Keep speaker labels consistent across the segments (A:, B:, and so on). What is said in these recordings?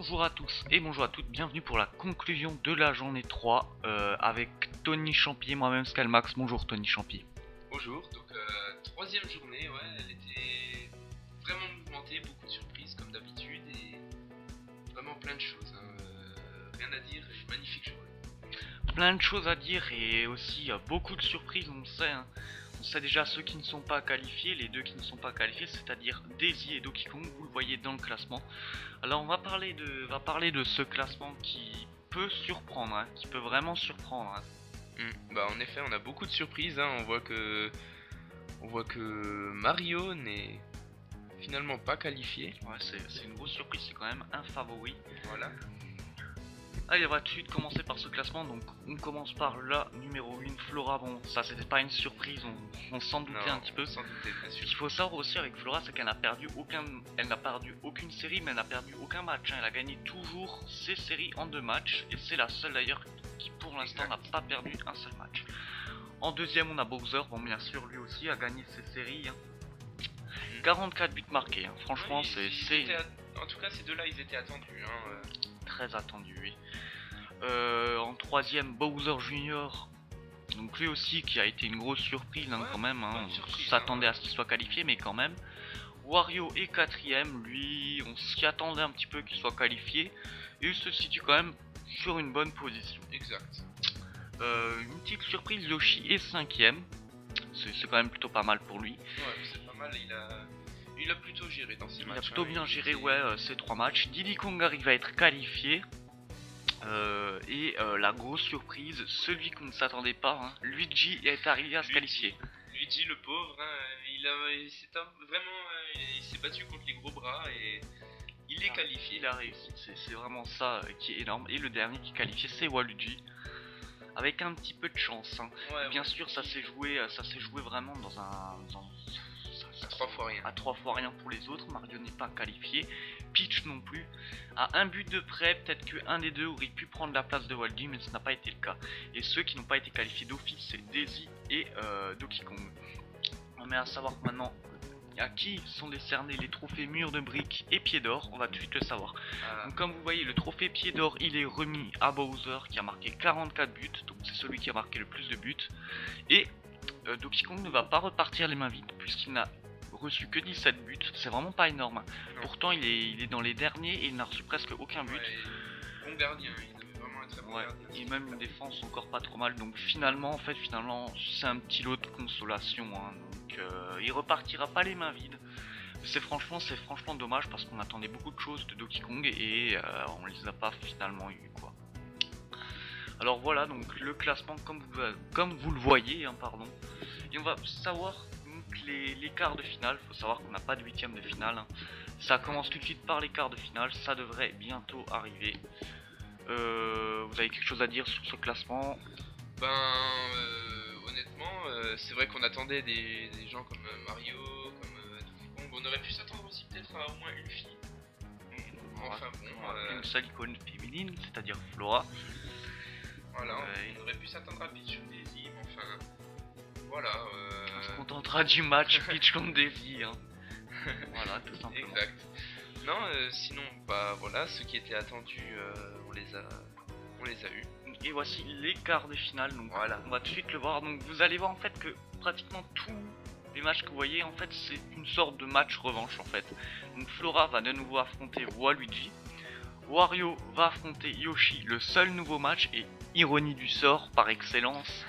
A: Bonjour à tous et bonjour à toutes, bienvenue pour la conclusion de la journée 3 avec Tony Champy et moi-même Scalmax. Bonjour Tony Champy.
B: Bonjour, donc troisième journée, ouais, elle était vraiment mouvementée, beaucoup de surprises comme d'habitude et vraiment plein de choses, hein, rien à dire, et magnifique journée.
A: Plein de choses à dire et aussi beaucoup de surprises, on sait, hein. On sait déjà ceux qui ne sont pas qualifiés, les deux qui ne sont pas qualifiés, c'est-à-dire Daisy et Donkey Kong, vous le voyez dans le classement. Alors on va parler de ce classement qui peut surprendre, hein, qui peut vraiment surprendre, hein.
B: Bah en effet, on a beaucoup de surprises, hein, on voit que Mario n'est finalement pas qualifié.
A: Ouais, c'est une grosse surprise, c'est quand même un favori.
B: Voilà.
A: Allez, on va tout de suite commencer par ce classement. Donc on commence par la numéro 1, Flora. Bon, ça c'était pas une surprise, on s'en doutait un petit peu.
B: Sans douter, bien
A: Ce
B: sûr.
A: qu'il faut savoir aussi avec Flora, c'est qu'elle n'a perdu aucune série, mais elle n'a perdu aucun match, hein. Elle a gagné toujours ses séries en 2 matchs, et c'est la seule d'ailleurs qui pour l'instant n'a pas perdu un seul match. En deuxième, on a Bowser. Bon, bien sûr, lui aussi a gagné ses séries, hein. 44 buts marqués, hein. Franchement,
B: Oui,
A: c'est
B: en tout cas, ces deux-là, ils étaient attendus, hein.
A: très attendu, oui. En troisième, Bowser Junior. Donc lui aussi qui a été une grosse surprise, hein,
B: Ouais,
A: quand même, hein.
B: bonne surprise,
A: On s'attendait
B: hein.
A: à ce qu'il soit qualifié, mais quand même. Wario est quatrième, lui on s'y attendait un petit peu qu'il soit qualifié. Et il se situe quand même sur une bonne position.
B: Exact.
A: Une petite surprise, Yoshi est cinquième. C'est quand même plutôt pas mal pour lui.
B: Ouais, c'est pas mal, il a plutôt géré dans ces matchs.
A: Il a plutôt bien géré,
B: était-
A: ouais, ces 3 matchs. Diddy Kong arrive à être qualifié. La grosse surprise, celui qu'on ne s'attendait pas, hein, Luigi est arrivé à se qualifier.
B: Luigi le pauvre, hein, il s'est battu contre les gros bras et il est qualifié.
A: Il a réussi, c'est vraiment ça qui est énorme. Et le dernier qui est qualifié, c'est Waluigi, avec un petit peu de chance, hein.
B: Ouais,
A: Bien
B: ouais,
A: sûr, ça s'est joué vraiment
B: à 3 fois rien.
A: à 3 fois rien pour les autres. Mario n'est pas qualifié, Peach non plus. À un but de près, peut-être qu'un des deux aurait pu prendre la place de Waluigi, mais ce n'a pas été le cas. Et ceux qui n'ont pas été qualifiés d'office, c'est Daisy et Donkey Kong. On met à savoir que maintenant à qui sont décernés les trophées murs de briques et pied d'or, on va tout de suite le savoir. Donc comme vous voyez, le trophée pied d'or, il est remis à Bowser qui a marqué 44 buts, donc c'est celui qui a marqué le plus de buts. Et Donkey Kong ne va pas repartir les mains vides puisqu'il n'a reçu que 17 buts, c'est vraiment pas énorme, hein. Pourtant il est dans les derniers et il n'a reçu presque aucun but.
B: Ouais, bon gardien, il avait vraiment un très bon
A: Ouais,
B: gardien.
A: et même une défense encore pas trop mal, donc finalement c'est un petit lot de consolation, hein. Donc il repartira pas les mains vides. C'est franchement dommage parce qu'on attendait beaucoup de choses de Donkey Kong et on les a pas finalement eu, quoi. Alors voilà, donc le classement comme vous le voyez, hein, pardon. Et on va savoir donc les quarts de finale. Faut savoir qu'on n'a pas de huitième de finale, hein. Ça commence tout de suite par les quarts de finale, ça devrait bientôt arriver. Vous avez quelque chose à dire sur ce classement?
B: Honnêtement, c'est vrai qu'on attendait des gens comme Mario, comme Donkey Kong. On aurait pu s'attendre aussi peut-être à au moins une fille. Enfin bon,
A: Une seule icône féminine, c'est-à-dire Flora.
B: voilà,
A: Ouais.
B: on aurait pu s'attendre à Peach ou Daisy, mais enfin, voilà.
A: On se contentera du match Peach contre Daisy, hein. Voilà, tout simplement.
B: Exact. Non, sinon, bah voilà, ceux qui étaient attendus, on les a eus.
A: Et voici les quarts de finale, donc
B: Voilà.
A: on va tout de suite le voir. Donc vous allez voir en fait que pratiquement tous les matchs que vous voyez, en fait c'est une sorte de match revanche en fait. Donc Flora va de nouveau affronter Waluigi, Wario va affronter Yoshi, le seul nouveau match, et ironie du sort par excellence,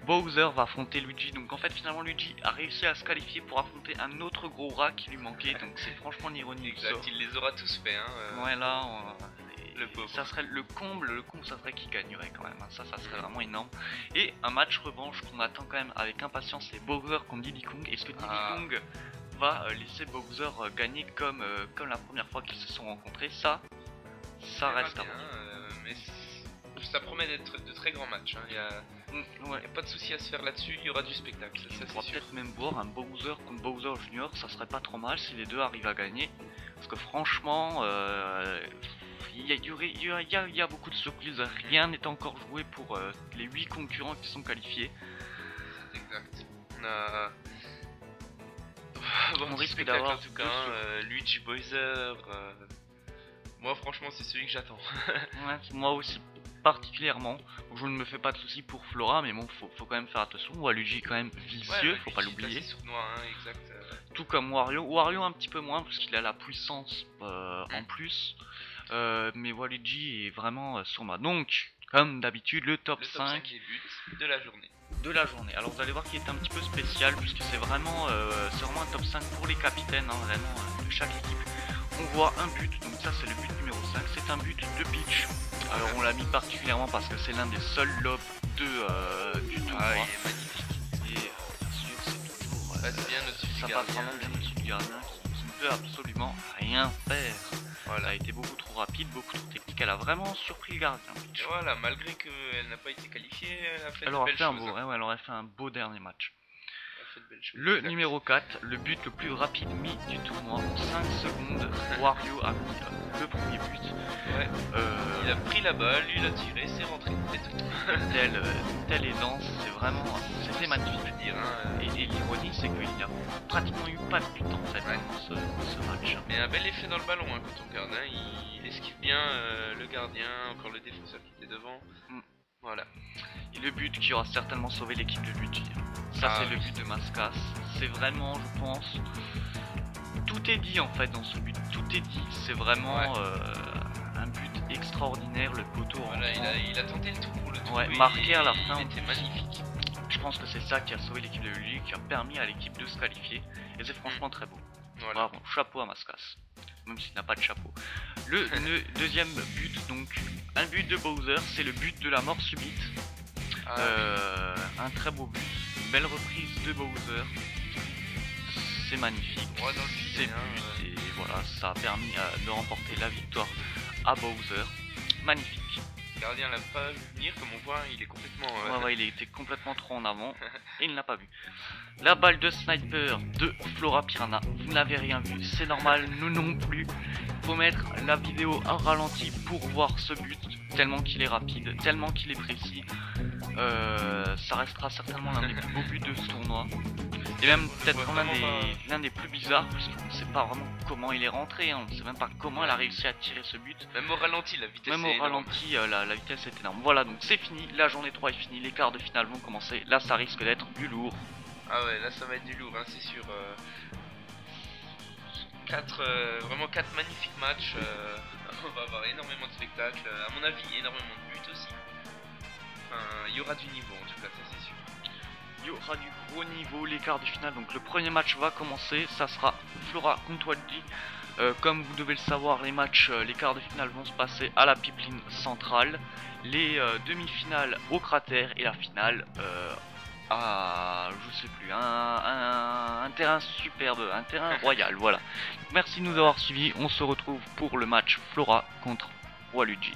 A: Bowser va affronter Luigi. Donc en fait finalement Luigi a réussi à se qualifier pour affronter un autre gros rat qui lui manquait, donc c'est franchement l'ironie du sort.
B: Exact, il les aura tous fait, hein.
A: Ouais, là,
B: Le pauvre.
A: ça serait le comble, ça serait qui gagnerait quand même, hein. Ça serait vraiment énorme. Et un match revanche qu'on attend quand même avec impatience, c'est Bowser contre Diddy Kong. Est-ce que Diddy Kong va laisser Bowser gagner comme la première fois qu'ils se sont rencontrés? Ça reste à
B: bien,
A: voir.
B: mais ça promet d'être de très grands matchs, hein.
A: Ouais.
B: Y a pas de souci à se faire là-dessus, il y aura du spectacle,
A: On
B: ça
A: pourra
B: c'est sûr.
A: peut-être même voir un Bowser contre Bowser Junior, ça serait pas trop mal si les deux arrivent à gagner. Parce que franchement, il y a beaucoup de surprises, rien n'est encore joué pour les 8 concurrents qui sont qualifiés.
B: Exact. On a...
A: On risque
B: spectacle
A: d'avoir
B: en tout cas, Luigi Bowser, Moi, franchement, c'est celui que j'attends.
A: Ouais, moi aussi particulièrement. Je ne me fais pas de soucis pour Flora, mais bon, faut quand même faire attention. Waluigi est quand même vicieux, faut pas l'oublier.
B: Sournois, hein, exact.
A: Tout comme Wario. Wario un petit peu moins parce qu'il a la puissance en plus. Mais Waluigi est vraiment sournois. Donc, comme d'habitude, le top 5
B: des buts de la journée.
A: Alors vous allez voir qu'il est un petit peu spécial puisque c'est vraiment un top 5 pour les capitaines, hein, vraiment de chaque équipe. On voit un but, donc ça c'est le but numéro 5, c'est un but de Peach. Alors on l'a mis particulièrement parce que c'est l'un des seuls lobes du tournoi.
B: Ah, il est magnifique.
A: Et bien sûr c'est toujours...
B: passe bien au-dessus du
A: ça passe
B: gardien.
A: vraiment bien au-dessus du gardien qui ne peut absolument rien faire.
B: Voilà.
A: Elle a été beaucoup trop rapide, beaucoup trop technique, elle a vraiment surpris le gardien.
B: Et voilà, malgré qu'elle n'a pas été qualifiée, elle a fait
A: Elle
B: de
A: aurait
B: belles
A: fait un
B: choses.
A: beau, elle aurait fait un beau dernier match.
B: Elle a fait de belles choses.
A: Le
B: Exact.
A: numéro 4, le but le plus rapide mis du tournoi en 5 secondes. Wario a mis le premier but.
B: Ouais. Il a pris la balle, il a tiré, c'est rentré. C'est tout.
A: Telle aisance, c'était magnifique.
B: Je veux dire, hein,
A: Et l'ironie, c'est qu'il n'y a pratiquement eu pas de but en fait dans ce match.
B: Mais un bel effet dans le ballon hein, quand on regarde. Hein, il esquive bien le gardien, encore le défenseur qui était devant. Voilà.
A: Et le but qui aura certainement sauvé l'équipe de Luigi. Ça, c'est le but de Mascas. C'est vraiment, je pense, tout est dit en fait dans ce but. Tout est dit. C'est vraiment un but extraordinaire. Le poteau.
B: Voilà, il a tenté le tout pour le tout.
A: Ouais, marqué à la fin.
B: Il était magnifique.
A: Je pense que c'est ça qui a sauvé l'équipe de Luigi, qui a permis à l'équipe de se qualifier. Et c'est franchement très beau.
B: Voilà.
A: Bravo, chapeau à Mascas. Même s'il n'a pas de chapeau. Le deuxième but, donc, un but de Bowser, c'est le but de la mort subite. Un très beau but, une belle reprise de Bowser. C'est magnifique.
B: Ouais, dans le
A: C'est but et voilà, ça a permis de remporter la victoire à Bowser. Magnifique.
B: Le gardien l'a pas vu venir, comme on voit, il est complètement...
A: Ouais, il était complètement trop en avant et il ne l'a pas vu. La balle de sniper de Flora Piranha, vous n'avez rien vu, c'est normal, nous non plus. Faut mettre la vidéo en ralenti pour voir ce but, tellement qu'il est rapide, tellement qu'il est précis. Ça restera certainement l'un des plus beaux buts de ce tournoi. Et même peut-être l'un des plus bizarres, puisqu'on ne sait pas vraiment comment il est rentré, hein. On ne sait même pas comment elle a réussi à tirer ce but.
B: Même au ralenti, la vitesse
A: Même au ralenti, la vitesse est énorme. Voilà, donc c'est fini, la journée 3 est finie, les quarts de finale vont commencer. Là, ça risque d'être du lourd.
B: Ah ouais, là ça va être du lourd, hein, c'est sûr. Vraiment 4 magnifiques matchs. On va avoir énormément de spectacles. À mon avis, énormément de buts aussi. Enfin, il y aura du niveau en tout cas, ça c'est sûr.
A: Il y aura du gros niveau, les quarts de finale. Donc le premier match va commencer, ça sera Flora contre Waluigi. Comme vous devez le savoir, les quarts de finale vont se passer à la pipeline centrale, les demi-finales au cratère et la finale à, je sais plus, un terrain superbe, un terrain royal, voilà. Merci de nous avoir suivis, on se retrouve pour le match Flora contre Waluigi.